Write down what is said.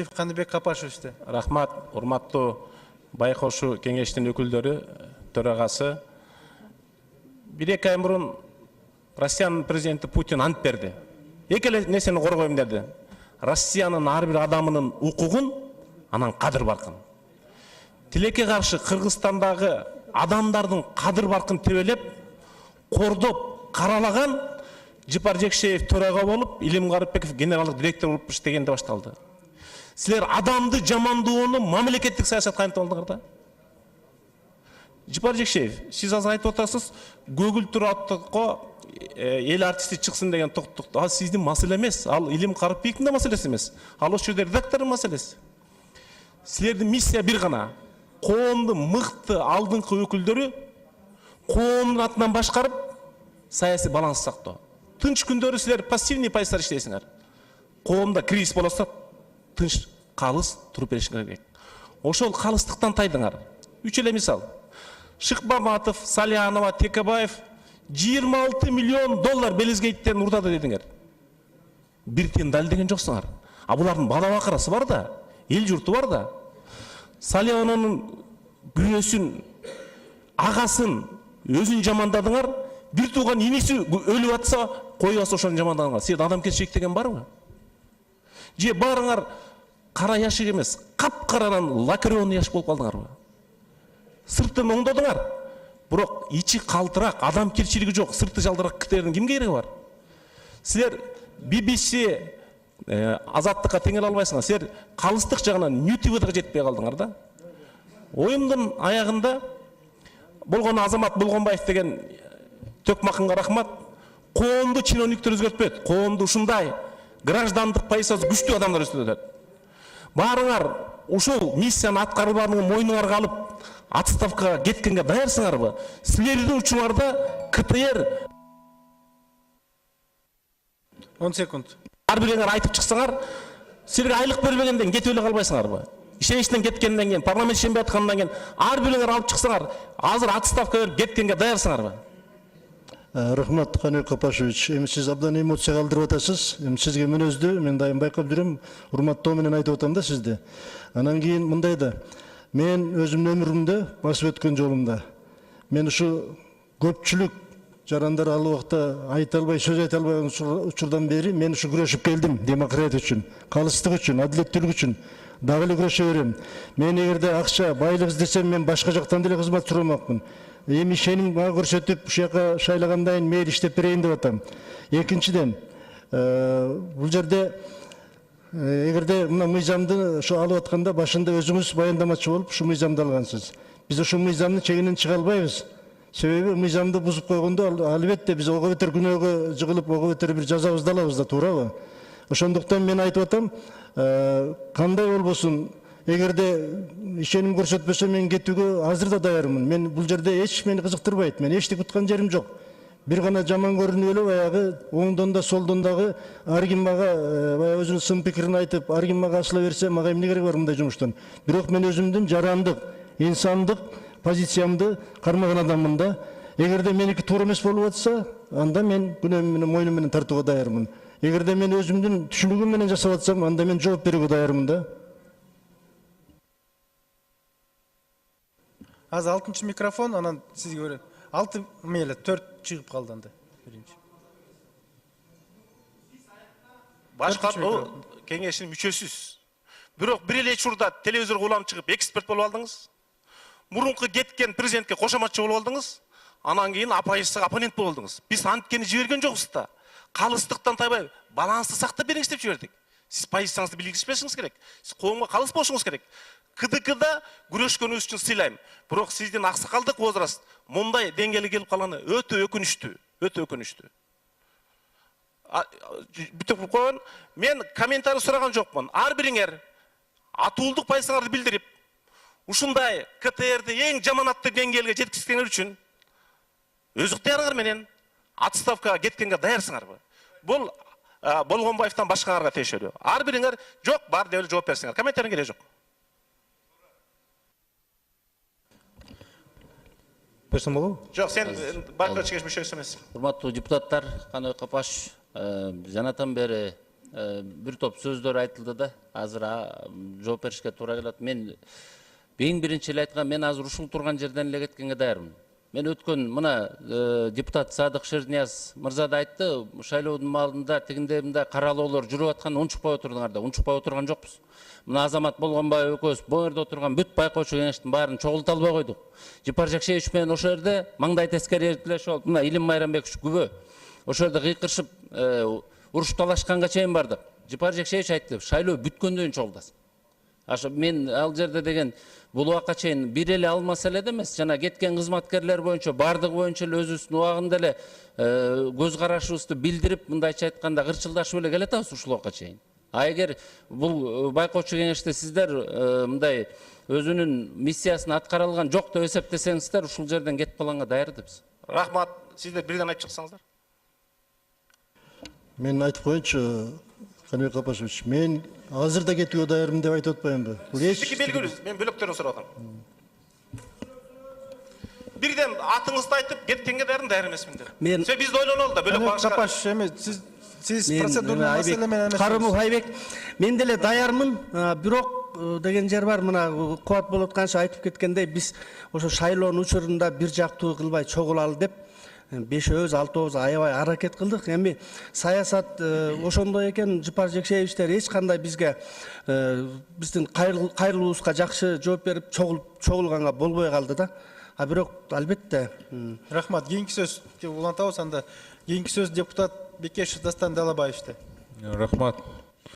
Каныбек Капашев işte. Рахмат, урматтуу байкошу кеңештин өкүлдөрү, төрагасы. 1-2 ай мурун Россиянын президенти Путин ант берди. Эки эле нерсени коргойм деди. Россиянын ар бир адамынын укугун, анан кадыр баркын. Тилекке каршы Кыргызстандагы адамдардын кадыр баркын тебелеп, кордоп, каралаган Жыпар Жекшеев төрага болуп, Илим Карыпбеков генералдык директор болуп иштегенде башталды. Силер адамды жамандоону мамлекеттик саясатка айнтып алдыңар да. Жыпар Жекшеев, сиз азыр айтып атасыз, көгүлтүр аттыкка эл артисти чыксын деген токтук. Ал сиздин маселе эмес, ал Илим Карыпбековдун да маселеси эмес. Ал ошол жерде редактордун маселеси. Силердин миссия бир гана. Коомдун мыкты алдыңкы өкүлдөрү коомдун атынан башкарып саясий баланс сактоо. Тынч күндөрү силер пассивный позиция иштейсиңер. Коомдо кризис болсо тынч калыс туруп беришиңер керек. Ошол калыстыктан тайдыңар. 3 эле мисал. Шыкмаматов, Салянова, Текебаев 26 миллион доллар Белизгейттен урдады дедиңер. Бир тиен далилдеген жоксуңар. А булардын бала бакырасы бар да, эл журту бар да. Салянованын күнөөсүн, агасын, өзүн жамандадыңар. Бир тууган иниси өлүп атса, коюп ошону жамандадыңар. Силерде адамгерчилик деген барбы? Же барыңар кара яшык эмес, капкаранан лакированный яшык болуп калдыңарбы? Сыртын оңдодуңар. Бирок ичи калтырак, адамгерчилиги жок, сырты жалдырак китердин кимге кереги бар? Силер BBC азаттыкка теңеле албайсыңар. Силер калыстык жагынан NewTV-га жетпей калдыңар да. Оюмдун аягында болгон Азамат Болгонбаев деген Төкмакынга рахмат. Коомду чиновниктер өзгөртпөйт. Коомду ушундай граждандык позициясы күчтүү адамдар өзгөртөт. Барыңар ушул миссияны аткарбаганын мойнуңарга алып, отставкага кеткенге даярсыңарбы? Силердин учуңарда КТР 10 секунд. Ар бириңер айтып чыксаңар, силерге айлык бербегенден кетип эле калбайсыңарбы? Ишеничтен кеткенден кийин, парламент ишенбей аткандан кийин ар бириңер алып чыксаңар, азыр отставкага берип кеткенге даярсыңарбы? Рахмат, Каныбек Капашевич. Эми сиз абдан эмоция калтырып атасыз. Эми сизге мүнөздүү, мен дайым байкап жүрөм, урматтоо менен айтып атам да сизди. Анан кийин мындай да, мен өзүмдүн өмүрүмдө басып өткөн жолумда, мен ушу көпчүлүк жарандар ал убакта айта албай, сөз айта албай учурдан бери мен ушу күрөшүп келдим демократия үчүн, калыстык үчүн, адилеттүүлүк үчүн. Дагы эле күрөшө берем. Мен эгерде акча, байлык издесем, мен башка жактан деле кызмат сурамакмын. Эми ишеним мага көрсөтүп, ушул жака шайлагандан мейли иштеп берейин деп атам. Экинчиден, бул жерде эгерде мына мыйзамды ошо алып атканда башында өзүңүз баяндамачы болуп ушу мыйзамды алгансыз. Биз ошол мыйзамдын чегинен чыга албайбыз. Себеби мыйзамды бузуп койгондо албетте биз ого бетер күнөөгө жыгылып, ого бетер бир жазабызды алабыз да, туурабы? Ошондуктан мен айтып атам, кандай болбосун, эгерде ишеним көрсөтпөсө мен кетүүгө азыр да даярмын. Мен бул жерде эч мени кызыктырбайт. Мен эчтек уткан жерим жок. Бир гана жаман көрүнүп эле баягы оңдон да солдон дагы ар ким мага баягы өзүнүн сын пикирин айтып, ар ким мага ашыла берсе, мага эмне кереги бар мындай жумуштан? Бирок мен өзүмдүн жарандык, инсандык позициямды кармаган адаммын да. Эгерде меники туура эмес болуп атса, анда мен күнөөм менен мойнум менен тартууга даярмын. Эгерде мен өзүмдүн түшүнүгүм менен жашап атсам, анда мен жооп берүүгө даярмын да. Азыр 6-чы микрофон, анан сизге берем. 6 мейле 4 чыгып калды анда. Биринчи. Башкаруу кеңешинин мүчөсүз. Бирок бир эле учурда телевизорго уланып чыгып эксперт болуп алдыңыз. Мурунку кеткен президентке кошоматчы болуп алдыңыз. Анан кийин апайысыга оппонент болуп алдыңыз. Биз анткени жиберген жокпуз да. Калыстыктан тайбай, балансты сактап бериңиз деп жибердик. Сиз позицияңызды билгизбешиңиз керек. Сиз коомго калыс болушуңуз керек. КДКда күрөшкөнүңүз үчүн сыйлайм. Бирок сиздин аксакалдык возраст мындай деңгээлге келип калганы өтө өкүнүчтүү, өтө өкүнүчтүү. Бүтүп койгон, мен комментарий сураган жокмун. Ар бириңер атуулдук позицияларды билдирип, ушундай КТРди эң жаманаттуу деңгээлге жеткизгениңер үчүн өз ыктыярыңар менен отставкага кеткенге даярсыңарбы? Бул Болгонбаевтан башкаларга тиешелүү. Ар бириңер жок, бар деп жооп берсиңер. Комментарий кереги жок. Берсем болобу? Жок, сен байкоочу кеңеш мүчөсү эмессиң. Урматтуу депутаттар, Каныбек Капашев жанатан бери бир топ сөздөр айтылды да. Азыр жооп беришке туура келет. Мен эң биринчи эле айткан, мен азыр ушул турган жерден эле кеткенге даярмын. Мен өткөн мына депутат Садык Шернияз мырза да айтты, шайлоодун маалында тигинде мындай каралоолор жүрүп аткан унчукпай отурдуңар да. Унчукпай отурган жокпуз. Мына Азамат Болгонбаев экөөбүз бул жерде отурган бүт байкоочу кеңештин баарын чогулта албай койдук. Жапар Жакшевич менен ошол жерде маңдай тескери тилешип алып, мына Илим Майрамбекович күбө. Ошол жерде кыйкырышып, уруш талашканга чейин бардык. Жапар Жакшевич айтты, шайлоо бүткөндөн кийин чогултасың. Мен ал жерде деген бул убакка чейин бир эле ал маселеде эмес, жана кеткен кызматкерлер боюнча бардыгы боюнча эле өзүбүздүн убагында эле көз карашыбызды билдирип, мындайча айтканда кырчылдашып эле келатабыз ушул убакка чейин. Эгер бул байкоочу кеңеште сиздер мындай өзүнүн миссиясын аткара алган жок деп эсептесеңиздер, ушул жерден кетип калганга даярбыз. Рахмат. Сиздер бирден айтып чыксаңыздар. Мен айтып коеюнчу, Каныбек Капашевич, мен азыр да кетүүгө даярмын деп айтып атпаймынбы? Бул Сиздики белгилүү, мен бөлөктөрүн сурап атам. Бирден атыңызды айтып кеткенге даяр эмесмин деп. Мен- Бизди ойлонолу да, бөлөк Каныбек багышка. Капашев эми сиз процедурный маселе менен эмес. Карымов Айбек, мен деле даярмын, бирок деген жер бар, мына Кубат болуп атканча айтып кеткендей, биз ошо шайлоонун учурунда бир жактуу кылбай чогулалы деп бешөөбүз, алтообуз аябай аракет кылдык. Эми саясат ошондой экен, Жапар Жакшевичтер эч кандай бизге биздин кайрылуубузга жакшы жооп берип чогулганга болбой калды да. Бирок албетте Рахмат. Кийинки сөз улантабыз анда. Кийинки сөз депутат Бекешев Дастан Далабаевичте. Рахмат.